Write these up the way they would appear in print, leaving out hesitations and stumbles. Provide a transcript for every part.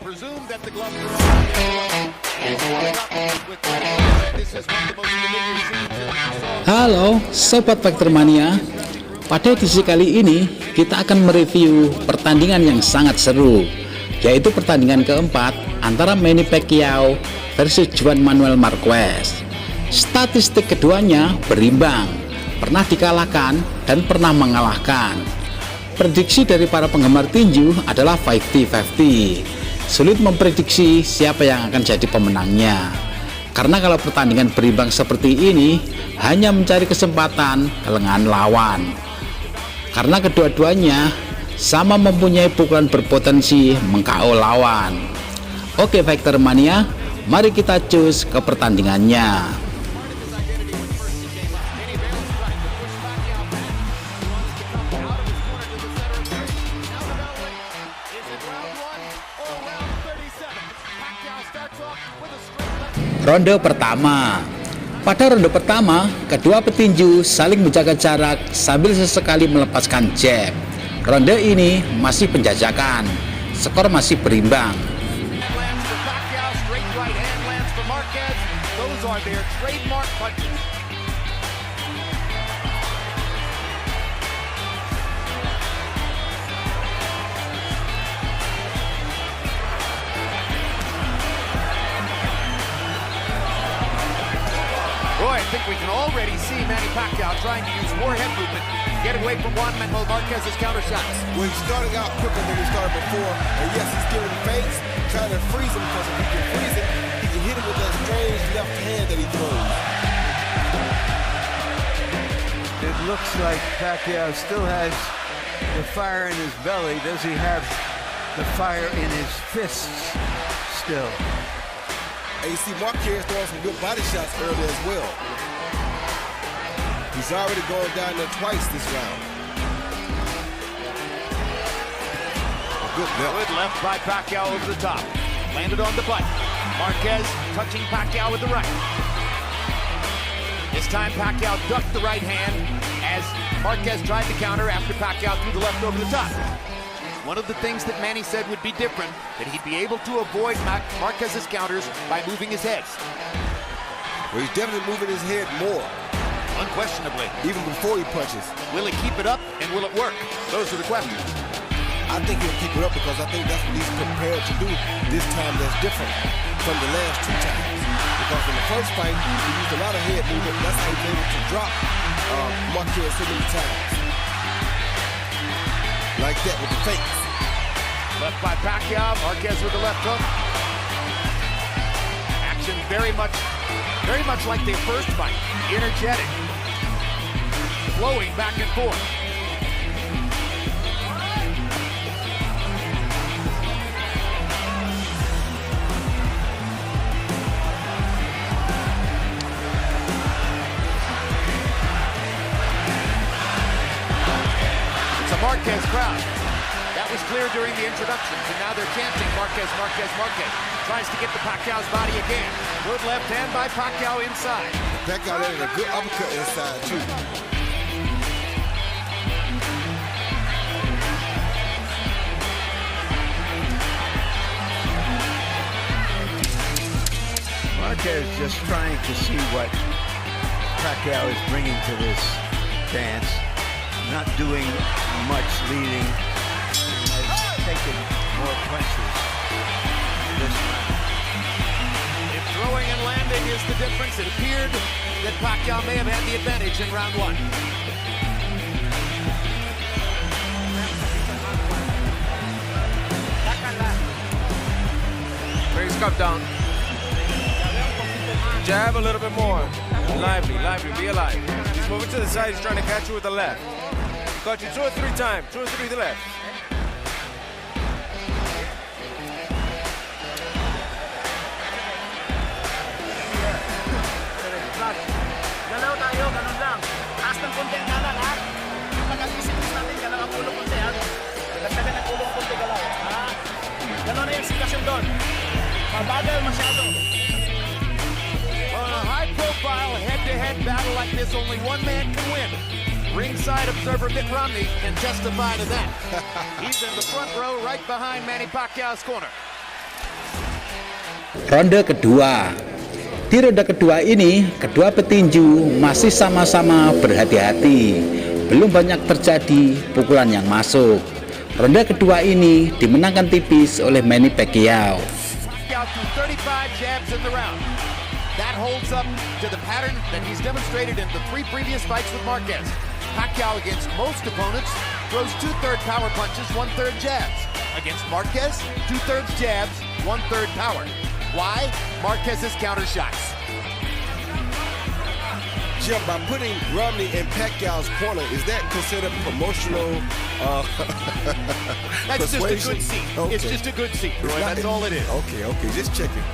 presume that the gloves are on. This is one of the most familiar scenes. Halo Sobat Factor Mania. Pada edisi kali ini kita akan mereview pertandingan yang sangat seru, yaitu pertandingan keempat antara Manny Pacquiao versus Juan Manuel Marques. Statistik keduanya berimbang, pernah dikalahkan dan pernah mengalahkan. Prediksi dari para penggemar tinju adalah 50-50. Sulit memprediksi siapa yang akan jadi pemenangnya, karena kalau pertandingan berimbang seperti ini hanya mencari kesempatan ke lengan lawan, karena kedua-duanya sama mempunyai pukulan berpotensi meng-KO lawan. Oke Factor Mania, mari kita cus ke pertandingannya. Ronde pertama. Pada ronde pertama, kedua petinju saling menjaga jarak sambil sesekali melepaskan jab. Ronde ini masih penjajakan, skor masih berimbang. Boy, I think we can already see Manny Pacquiao trying to use more head movement, get away from Juan Manuel Marquez's counter shots. Well, he's starting out quicker than he started before, and yes, he's giving feints, trying to freeze him, because if he can freeze him, he can hit him with that strange left hand that he throws. It looks like Pacquiao still has the fire in his belly. Does he have the fire in his fists still? And you see Marques throwing some good body shots earlier as well. He's already gone down there twice this round. A good left by Pacquiao over the top. Landed on the butt. Marques touching Pacquiao with the right. This time Pacquiao ducked the right hand as Marques tried to counter after Pacquiao threw the left over the top. One of the things that Manny said would be different, that he'd be able to avoid Marquez's counters by moving his head. Well, he's definitely moving his head more. Unquestionably. Even before he punches. Will he keep it up and will it work? Those are the questions. I think he'll keep it up because I think that's what he's prepared to do this time. That's different from the last two times. Because in the first fight, he used a lot of head movement. That's how he was able to drop Marquez so many times. Like that with the fakes. Left by Pacquiao, Marques with the left hook. Action very much like their first fight. Energetic. Flowing back and forth. It's a Marques crowd. That was clear during the introductions, and now they're chanting Marques, Marques, Marques. Tries to get to Pacquiao's body again. Good left hand by Pacquiao inside. Pacquiao landed a good uppercut inside, too. Marques just trying to see what Pacquiao is bringing to this dance. Not doing much leading. Taking more punches this round. If throwing and landing is the difference, it appeared that Pacquiao may have had the advantage in round one. Bring his cup down. Jab a little bit more. Lively, be alive. He's moving to the side, he's trying to catch you with the left. Caught you 2 or 3 times, 2 or 3 to the left. Galaw tayo, ganun lang. Taas ng konti ang kanan, ha? Pag-isipis natin, galaw ang ulo konti, ha? Dagdagan ang ulo konti, galaw, ha? Ganun na yung sikasyon doon. Mabagal masyado. On a high-profile head-to-head battle like this, only one man can win. Ringside observer Mitt Romney can testify to that. He's in the front row right behind Manny Pacquiao's corner. Ronde kedua. Di ronde kedua ini, kedua petinju masih sama-sama berhati-hati. Belum banyak terjadi pukulan yang masuk. Ronde kedua ini dimenangkan tipis oleh Manny Pacquiao. Pacquiao threw 35 jabs in the round. That holds up to the pattern that he's demonstrated in the 3 previous fights with Marques. Pacquiao against most opponents throws 2/3 power punches, 1/3 jabs. Against Marques, 2/3 jabs, 1/3 power. Why? Marquez's counter shots. Jim, by putting Romney in Pacquiao's corner, is that considered promotional That's just a good persuasion? seat. Okay. It's just a good seat, Roy. It's not- That's all it is. Okay, just checking.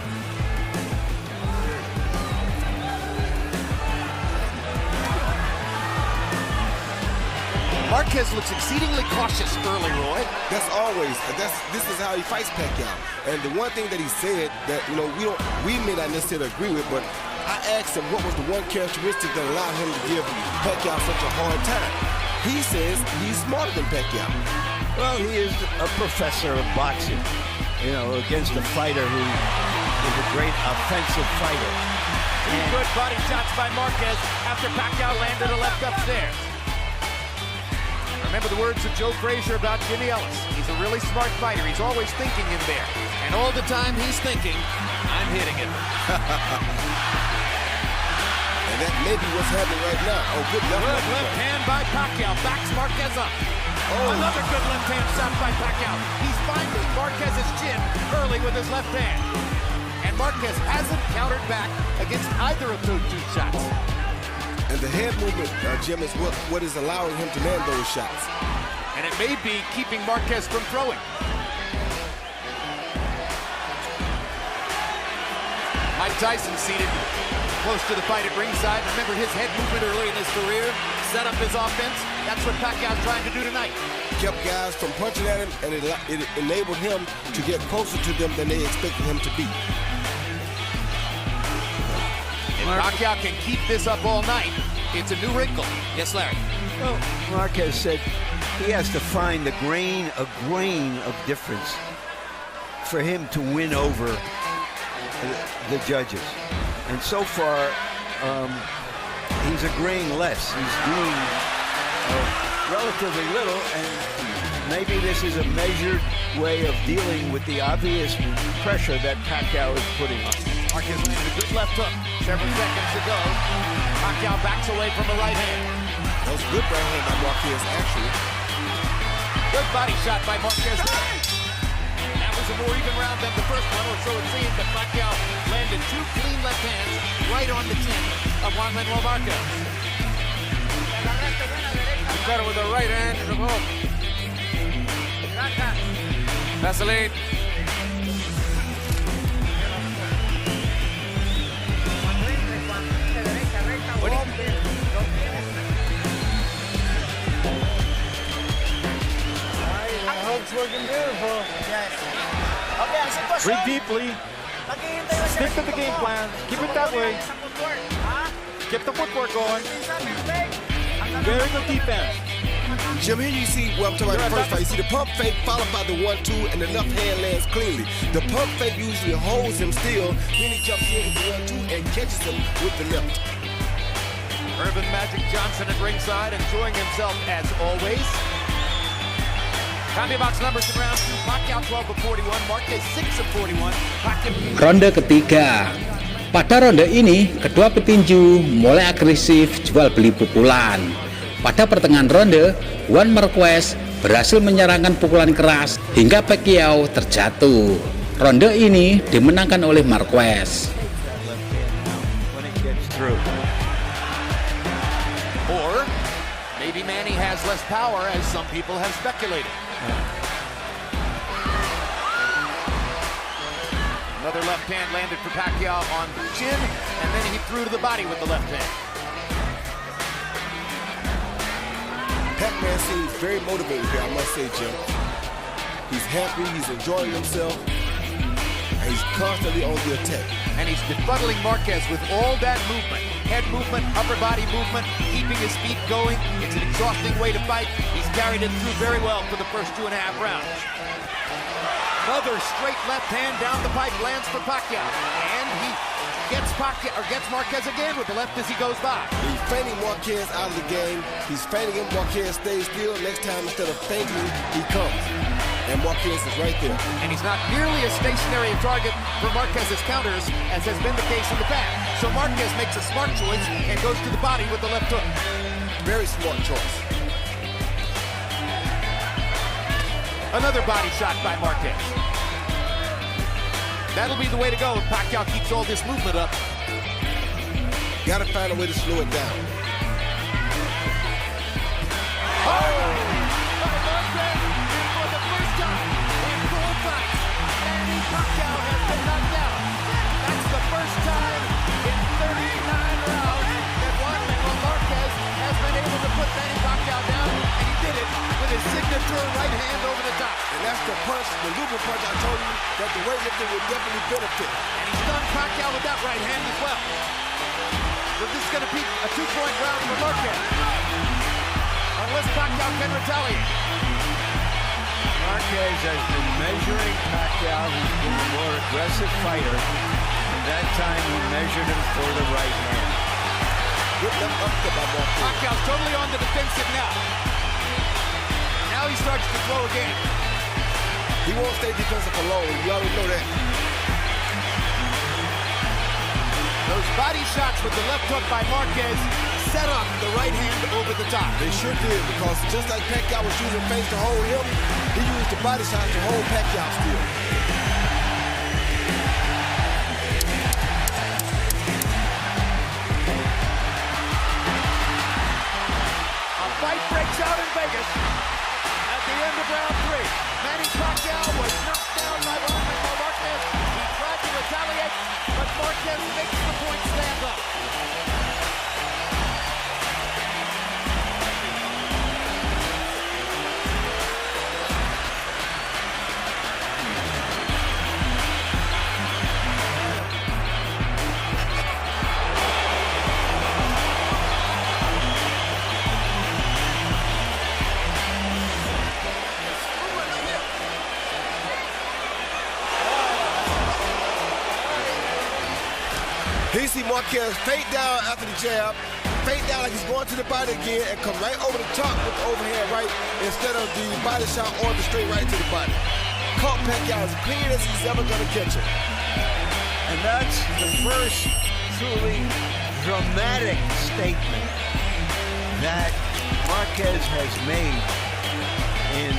Marques looks exceedingly cautious early, Roy. This is how he fights Pacquiao. And the one thing that he said that we may not necessarily agree with, but I asked him what was the one characteristic that allowed him to give Pacquiao such a hard time. He says he's smarter than Pacquiao. Well, he is a professor of boxing, against a fighter who is a great offensive fighter. Good body shots by Marques after Pacquiao landed a left upstairs. Remember the words of Joe Frazier about Jimmy Ellis. He's a really smart fighter. He's always thinking in there. And all the time he's thinking, I'm hitting it. And that may be what's happening right now. Oh, good Good left left hand by Pacquiao. Backs Marques up. Oh. Another good left hand shot by Pacquiao. He's finding Marquez's chin early with his left hand. And Marques hasn't countered back against either of those 2 shots. And the head movement, Jim, is what is allowing him to land those shots. And it may be keeping Marques from throwing. Mike Tyson seated close to the fight at ringside. Remember his head movement early in his career, set up his offense. That's what Pacquiao's trying to do tonight. Kept guys from punching at him, and it enabled him to get closer to them than they expected him to be. If Pacquiao can keep this up all night, it's a new wrinkle. Yes, Larry. Well, Marques said he has to find a grain of difference for him to win over the judges. And so far, he's agreeing less. He's doing relatively little, and maybe this is a measured way of dealing with the obvious pressure that Pacquiao is putting on. Marques landed a good left hook several seconds ago. Pacquiao backs away from the right hand. That was a good right hand by Marquez, actually. Good body shot by Marques. That was a more even round than the first one, or so it seemed, but Pacquiao landed 2 clean left hands right on the chin of Juan Manuel Marques. He got it with the right hand and the hook. Vaseline. Hook's working beautiful. Yes. Okay, ang sitwasyon. Breathe deeply. Maghihintay na Stick to the game plan. Keep it that way. Sa footwork. Ha? Keep the footwork going. Minsan, perfect. Very good defense. Jim, here you see, I'm talking about the first fight. You see the pump fake followed by the 1-2, and the left hand lands cleanly. The pump fake usually holds him still, then he jumps in with the 1-2 and catches him with the left. Irvin Magic Johnson at ringside, enjoying himself as always. Comedy box numbers in round 2. Pacquiao 12 of 41, Marques 6 of 41. Pacquiao. Ronde ketiga. Pada ronde ini, kedua petinju mulai agresif jual beli pukulan. Pada pertengahan ronde, Juan Marques berhasil menyerangkan pukulan keras hingga Pacquiao terjatuh. Ronde ini dimenangkan oleh Marques. Or maybe Manny has less power, as some people have speculated. Another left hand landed for Pacquiao on the chin, and then he threw to the body with the left hand. Pac-Man seems very motivated here, I must say, Jim. He's happy, he's enjoying himself, and he's constantly on the attack. And he's befuddling Marques with all that movement. Head movement, upper body movement, keeping his feet going. It's an exhausting way to fight. He's carried it through very well for the first 2.5 rounds. Another straight left hand down the pipe lands for Pacquiao. And he gets Marquez again with the left as he goes by. He's feinting Marquez out of the game. He's feinting him. Marquez stays still. Next time, instead of feinting, he comes. And Marquez is right there. And he's not nearly as stationary a target for Marquez's counters as has been the case in the past. So Marquez makes a smart choice and goes to the body with the left hook. Very smart choice. Another body shot by Marquez. That'll be the way to go if Pacquiao keeps all this movement up. Got to find a way to slow it down. For the first time in 4 fights, Manny Pacquiao has been knocked out. That's the first time in 39 rounds that Juan Manuel Marquez has been able to put Manny Pacquiao down, and he did it with his signature right hand over the top. And that's the punch, the looping punch I told you that the weightlifter would definitely benefit. And he's done Pacquiao with that right hand as well. So this is going to be a 2-point round for Marquez. Unless Pacquiao can retaliate. Marquez has been measuring Pacquiao, who's been a more aggressive fighter. And that time he measured him for the right hand. Good left uppercut by Marquez. Pacquiao's totally on the defensive now. Now he starts to throw again. He won't stay defensive for long. You already know that. Those body shots with the left hook by Marquez set up the right hand over the top. They sure did, because just like Pacquiao was using feints to hold him, he used the body shot to hold Pacquiao still. A fight breaks out in Vegas at the end of round 3. Manny Pacquiao was knocked down by Juan Manuel Marquez. He tried to retaliate, but Marquez makes the point stand up. He see Marquez fade down after the jab, fade down like he's going to the body again, and come right over the top with the overhand right instead of the body shot or the straight right to the body. Caught Pacquiao as clean as he's ever going to catch him. And that's the first truly dramatic statement that Marquez has made in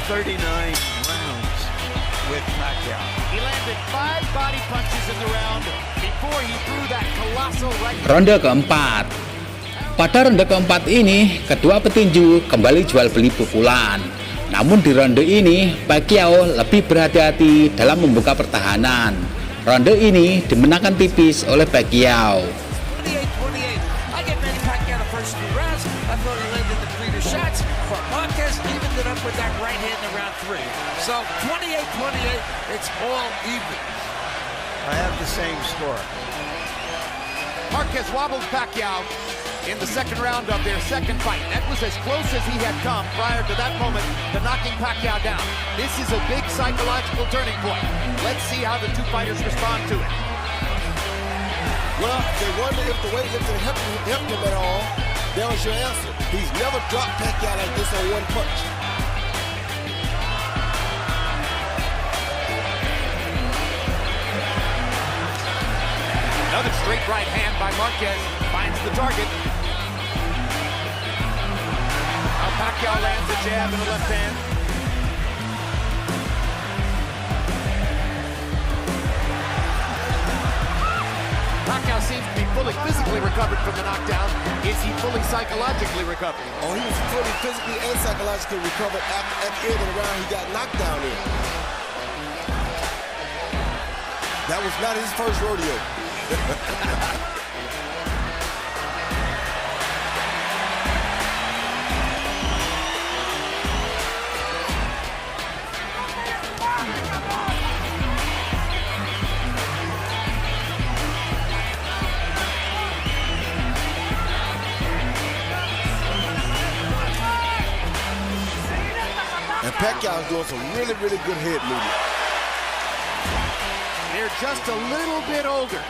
39 rounds with Pacquiao. He landed 5 body punches in the round before he threw that colossal right. Ronde keempat. Pada ronde keempat ini, kedua petinju kembali jual beli pukulan. Namun di ronde ini, Pacquiao lebih berhati-hati dalam membuka pertahanan. Ronde ini dimenangkan tipis oleh Pacquiao. 28-28. I get Manny Pacquiao the first 2 rounds. I thought he landed the cleaner shots, but Marquez evened it up with that right hand in round 3. So 28-28, it's all even. I have the same score. Marquez wobbled Pacquiao in the second round of their second fight. That was as close as he had come prior to that moment to knocking Pacquiao down. This is a big psychological turning point. Let's see how the two fighters respond to it. Well, they wonder if the weightlifter helped him at all. That was your answer. He's never dropped Pacquiao like this on one punch. Another straight right hand by Marquez finds the target. Now Pacquiao lands a jab in the left hand. Pacquiao seems to be fully physically recovered from the knockdown. Is he fully psychologically recovered? Oh, he was fully physically and psychologically recovered after at the end of the round he got knocked down in. That was not his first rodeo. And Pacquiao is doing some really, really good head movement. They're just a little bit older.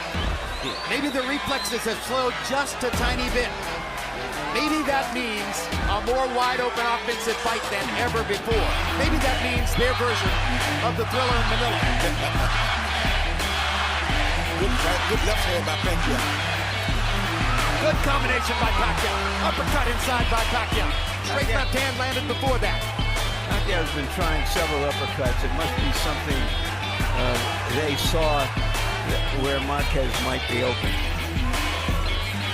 Maybe the reflexes have slowed just a tiny bit. Maybe that means a more wide-open offensive fight than ever before. Maybe that means their version of the Thriller in Manila. Good left hand by Pacquiao. Good combination by Pacquiao. Uppercut inside by Pacquiao. Straight left hand landed before that. Pacquiao's been trying several uppercuts. It must be something they saw where Marquez might be open.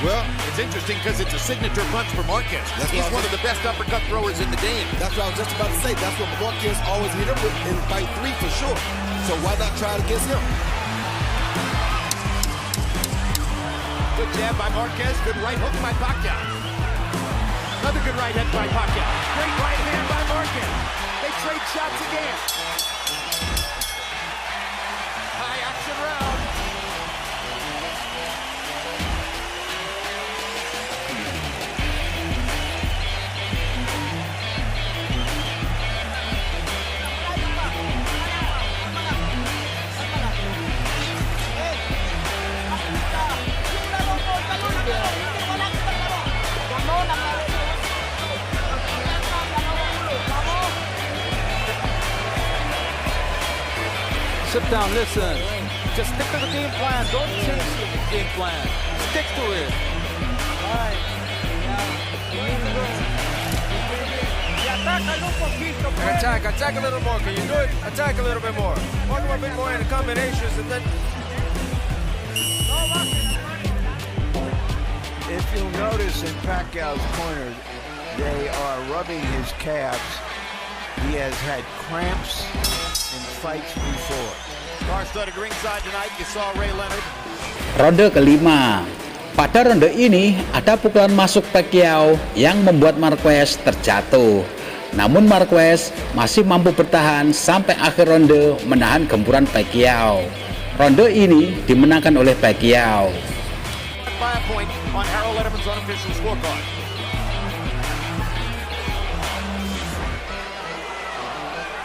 Well, it's interesting because it's a signature punch for Marquez. He's one of the best uppercut throwers in the game. That's what I was just about to say. That's what Marquez always hit him with in fight 3 for sure. So why not try it against him? Good jab by Marquez. Good right hook by Pacquiao. Another good right hand by Pacquiao. Great right hand by Marquez. They trade shots again. High action round. Sit down, listen. Just stick to the game plan. Don't change the game plan. Stick to it. All right. Attack a little more. Can you do it? Attack a little bit more. Walk a bit more in the combinations and then... If you'll notice in Pacquiao's corner, they are rubbing his calves. He has had cramps in fights before. Star-studded ringside tonight. You saw Ray Leonard. Ronde kelima. Pada ronde ini ada pukulan masuk Pacquiao yang membuat Marquez terjatuh. Namun Marquez masih mampu bertahan sampai akhir ronde menahan gempuran Pacquiao. Ronde ini dimenangkan oleh Pacquiao. By a point on Harold Letterman's unofficial scorecard.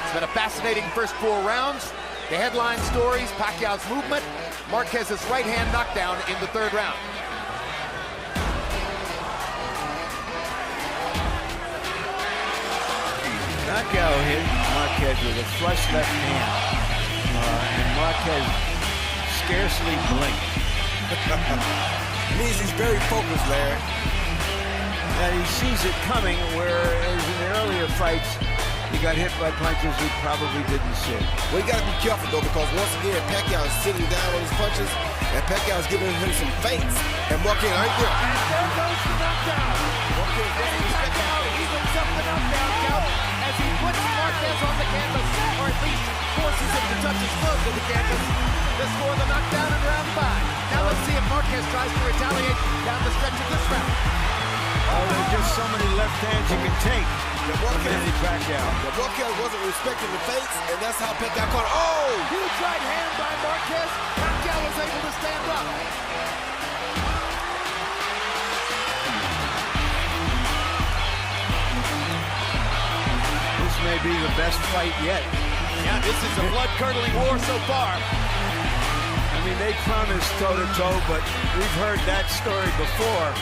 It's been a fascinating first 4 rounds. The headline stories, Pacquiao's movement, Marquez's right hand knockdown in the 3rd round. Pacquiao hit Marquez with a flush left hand, and Marquez scarcely blinked. Means he's very focused, Larry. And he sees it coming, whereas in the earlier fights, he got hit by punches he probably didn't see. Well, you got to be careful, though, because once again, Pacquiao is sitting down on his punches, and Pacquiao is giving him some feints. And Marquez, right there. And there goes the knockdown. Manny Pacquiao evens up the knockdown count as he puts Marquez on the canvas, or at least forces him to touch his foot to the canvas to score the knockdown in round 5. Now let's see if Marquez tries to retaliate down the stretch of this round. Oh, there are just so many left hands you can take. Manny Pacquiao. Marquez wasn't respecting the feints, and that's how Pacquiao caught. Oh! Huge right hand by Marquez. Pacquiao was able to stand up. This may be the best fight yet. Yeah, this is a blood-curdling war so far. I mean, they promised toe-to-toe, but we've heard that story before,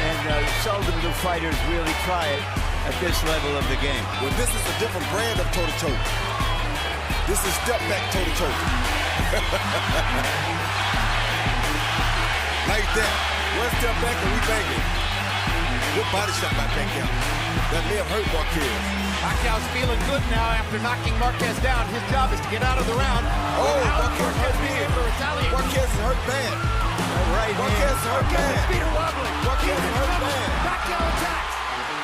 and seldom do fighters really try it at this level of the game. Well, this is a different brand of toe-to-toe. This is step-back toe-to-toe. Like that. One step back and we bang it. Good body shot by Pacquiao. That may have hurt Marquez. Pacquiao's feeling good now after knocking Marquez down. His job is to get out of the round. Oh, Marquez being able to retaliate. Marquez is hurt bad. Right Marquez is hurt His bad. feet are wobbling. Marquez is hurt bad. Pacquiao attacks.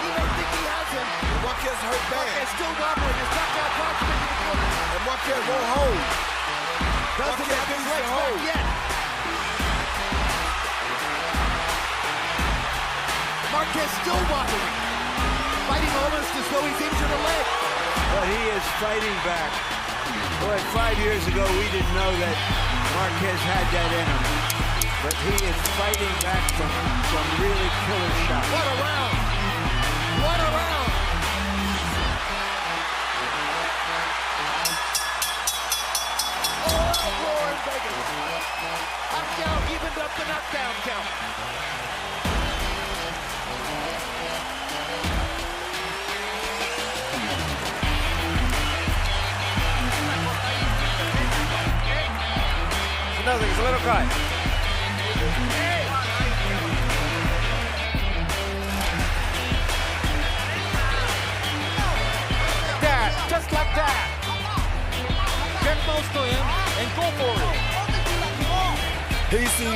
He may think he has him. Marquez is hurt bad. Marquez still wobbling as Pacquiao drives him into the corner. And Marquez won't hold. Doesn't have his legs back yet. Marquez still wobbling. Fighting almost as though he's injured a leg. But he is fighting back. Boy, 5 years ago, we didn't know that Marquez had that in him. But he is fighting back from some really killer shots. What a round! What a round! uproar in Vegas. Pacquiao evened up the knockdown count. Nothing, it's a little guy. That, just like that. Get close to him and go for it. Here you see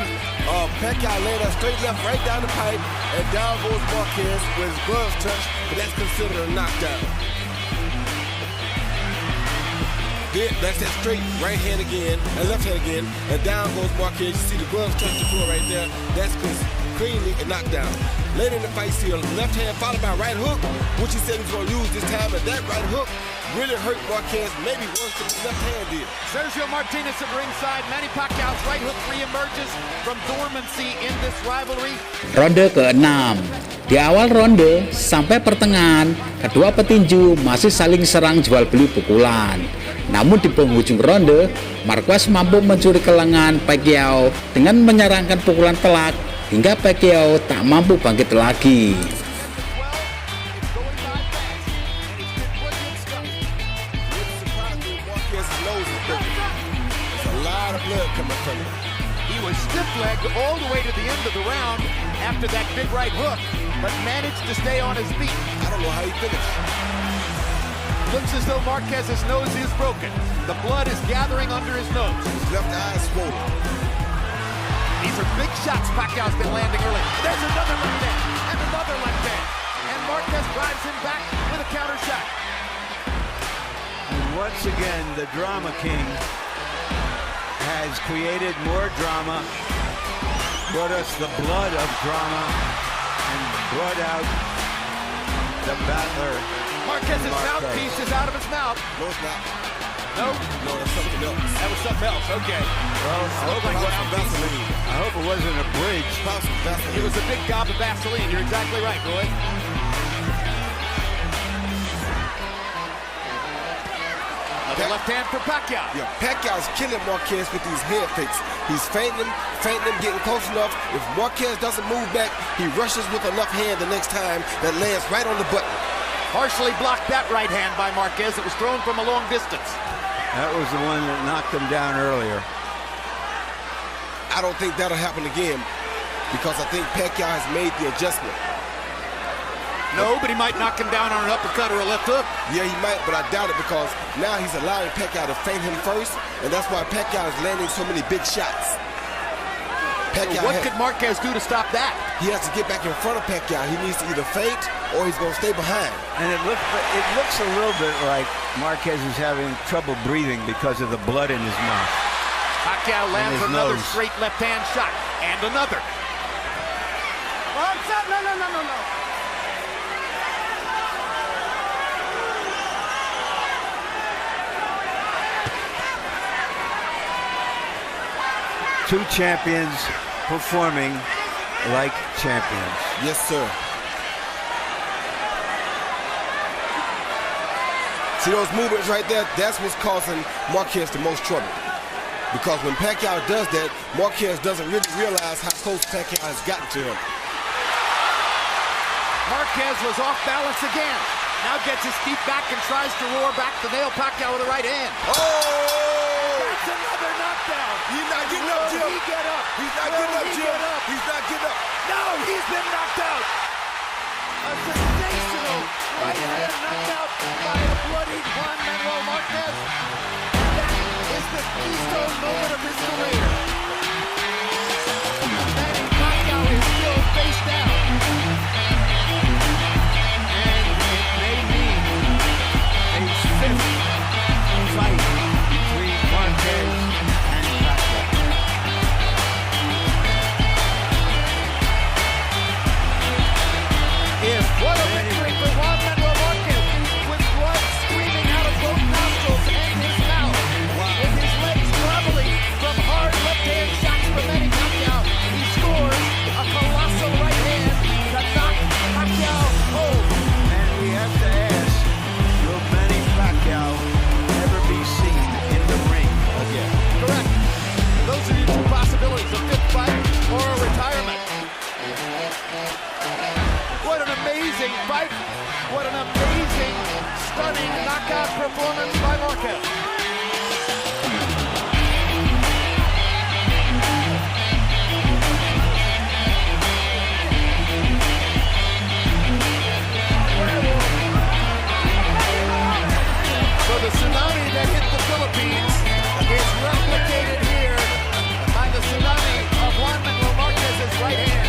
Pacquiao lay that straight left right down the pipe, and down goes Marques with his gloves touch, but that's considered a knockdown. Then that's that straight right hand again, and left hand again, and down goes Marques. You see the gloves touch the floor right there. That's cleanly a knockdown. Later in the fight, see a left hand followed by a right hook, which he said he was going to use this time, and that right hook really hurt Marques, maybe worse than the left hand did. Sergio Martinez at ringside. Manny Pacquiao's right hook reemerges from dormancy in this rivalry. Ronde ke-6. Di awal ronde sampai pertengahan, kedua petinju masih saling serang jual beli pukulan. Namun di penghujung ronde, Marques mampu mencuri kelengan Pacquiao dengan menyerangkan pukulan telak hingga Pacquiao tak mampu bangkit lagi. He was stiff-legged all the way to the end of the round after that big right hook, but managed to stay on his feet. I don't know how he finished. Looks as though Marquez's nose is broken. The blood is gathering under his nose. His left eye is swollen. These are big shots Pacquiao's been landing early. There's another left hand, and another left hand. And Marques drives him back with a counter shot. And once again, the drama king has created more drama, brought us the blood of drama, and brought out the battler. Marquez's mouthpiece is out of his mouth. No, it's not. No? No, that's something else. That was something else, okay. Well, I hope it wasn't a bridge. It was a big gob of Vaseline. You're exactly right, Roy. Another left hand for Pacquiao. Yeah, Pacquiao's killing Marques with these head fakes. He's fainting him, getting close enough. If Marques doesn't move back, he rushes with a left hand the next time that lands right on the button. Partially blocked that right hand by Marques. It was thrown from a long distance. That was the one that knocked him down earlier. I don't think that'll happen again because I think Pacquiao has made the adjustment. No, but he might knock him down on an uppercut or a left hook. Yeah, he might, but I doubt it because now he's allowing Pacquiao to feint him first, and that's why Pacquiao is landing so many big shots. What could Marques do to stop that? He has to get back in front of Pacquiao. He needs to either feint or he's going to stay behind. And it looks a little bit like Marques is having trouble breathing because of the blood in his mouth. Pacquiao lands another straight left-hand shot, and another. No. Two champions performing like champions. Yes, sir. See those movements right there? That's what's causing Marques the most trouble. Because when Pacquiao does that, Marques doesn't really realize how close Pacquiao has gotten to him. Marques was off balance again. Now gets his feet back and tries to roar back to nail Pacquiao with the right hand. Oh! That's another knockdown. He's not getting up, Jim. He get up. He's not getting up, Jim. He's not getting up. No, he's been knocked out. A sensational right hand knockout by a bloody Juan Manuel Marques. That is the keystone moment of his career. Manny Pacquiao is still face down. And it may mean a fifth fight between Marques and Pacquiao. What a victory for Juan Manuel Marques, with blood streaming out of both nostrils and his mouth, with his legs stunning knockout performance by Marques. So the tsunami that hit the Philippines is replicated here by the tsunami of Juan Manuel Marquez's right hand.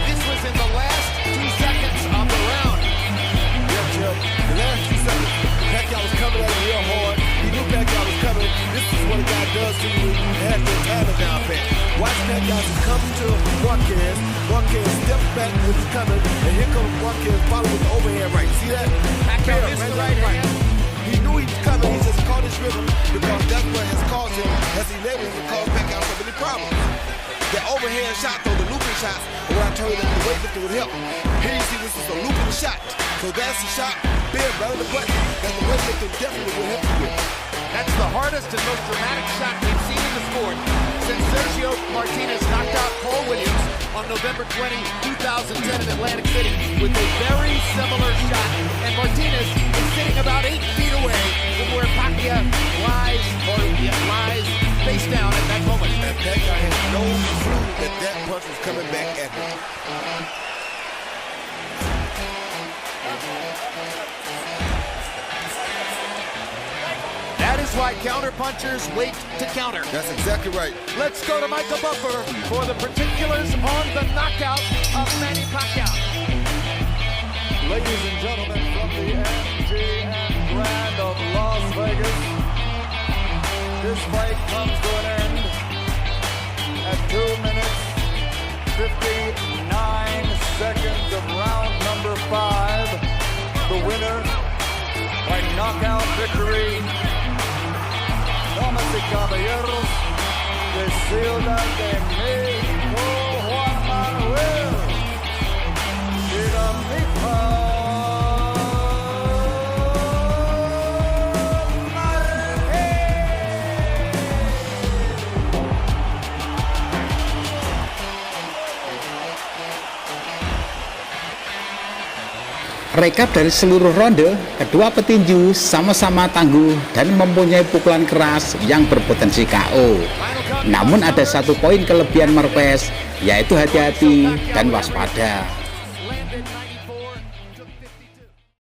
This was in the last 2 seconds of the round. Yeah, Jim. The last 2 seconds, Pacquiao was coming at him real hard. He knew Pacquiao was coming. This is what a guy does to you. He has to time it down, Pat. Watch Pacquiao as he comes to Marquez. Marquez steps back when he's coming, and here comes Marquez following with the overhand right. See that? Pacquiao missed the right hand. He knew he was coming. He just caught his rhythm because that's what has caused him, has enabled him to cause Pacquiao so many problems. That overhand shot, though, the looping shots, and when I told you that the weightlifter would help. Here you see this is a looping shot. So that's the shot, bam, right on the button, that the weightlifter definitely will help you with. That's the hardest and most dramatic shot we've seen in the sport since Sergio Martinez knocked out Paul Williams on November 20, 2010 in Atlantic City with a very similar shot. And Martinez is sitting about 8 feet away from where Pacquiao lies face down at that moment. And Pacquiao had no clue that that punch was coming back at him. That is why counterpunchers wait to counter. That's exactly right. Let's go to Michael Buffer for the particulars on the knockout of Manny Pacquiao. Ladies and gentlemen, from the MGM Grand of Las Vegas, this fight comes to an end at 2 minutes, 59 seconds of round number 5. The winner by knockout victory, damas y caballeros, de Ciudad de México, Juan Manuel. Rekap dari seluruh ronde, kedua petinju sama-sama tangguh dan mempunyai pukulan keras yang berpotensi KO. Namun ada satu poin kelebihan Marques, yaitu hati-hati dan waspada.